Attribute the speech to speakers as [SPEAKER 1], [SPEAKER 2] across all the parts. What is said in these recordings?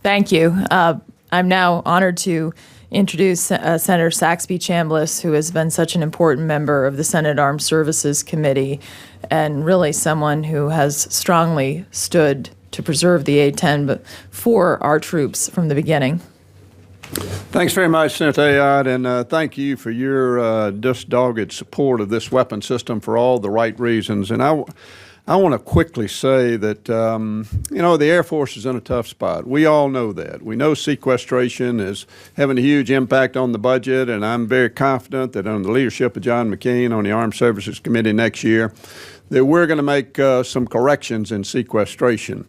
[SPEAKER 1] Thank you. I'm now honored to introduce Senator Saxby Chambliss, who has been such an important member of the Senate Armed Services Committee and really someone who has strongly stood to preserve the A-10 for our troops from the beginning.
[SPEAKER 2] Thanks very much, Senator Ayotte, and thank you for your just dogged support of this weapon system for all the right reasons. And I want to quickly say that, you know, the Air Force is in a tough spot. We all know that. We know sequestration is having a huge impact on the budget, and I'm very confident that under the leadership of John McCain on the Armed Services Committee next year, that we're going to make some corrections in sequestration.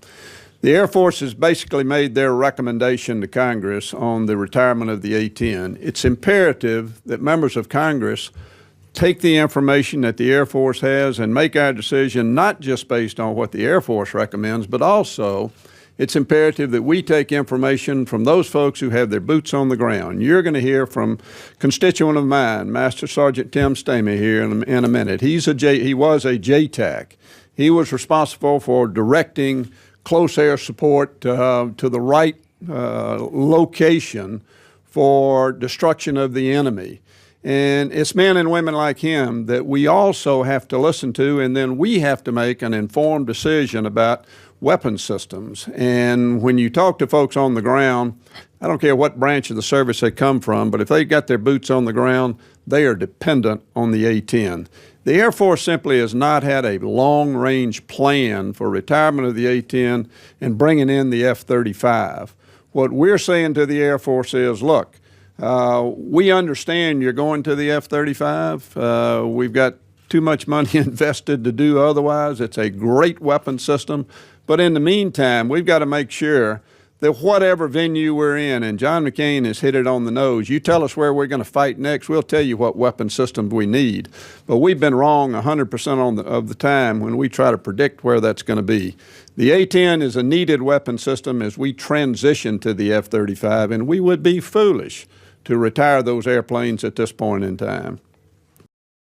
[SPEAKER 2] The Air Force has basically made their recommendation to Congress on the retirement of the A-10. It's imperative that members of Congress take the information that the Air Force has and make our decision not just based on what the Air Force recommends, but also it's imperative that we take information from those folks who have their boots on the ground. You're going to hear from a constituent of mine, Master Sergeant Tim Stamey, here in a minute. He was a JTAC. He was responsible for directing close air support to the right location for destruction of the enemy. And it's men and women like him that we also have to listen to, and then we have to make an informed decision about weapon systems. And when you talk to folks on the ground, I don't care what branch of the service they come from, but if they got their boots on the ground, they are dependent on the A-10. The Air Force simply has not had a long-range plan for retirement of the A-10 and bringing in the F-35. What we're saying to the Air Force is, look, we understand you're going to the F-35. We've got too much money invested to do otherwise. It's a great weapon system. But in the meantime, we've got to make sure that whatever venue we're in, and John McCain has hit it on the nose, you tell us where we're going to fight next, we'll tell you what weapon systems we need. But we've been wrong 100% of the time when we try to predict where that's going to be. The A-10 is a needed weapon system as we transition to the F-35, and we would be foolish to retire those airplanes at this point in time.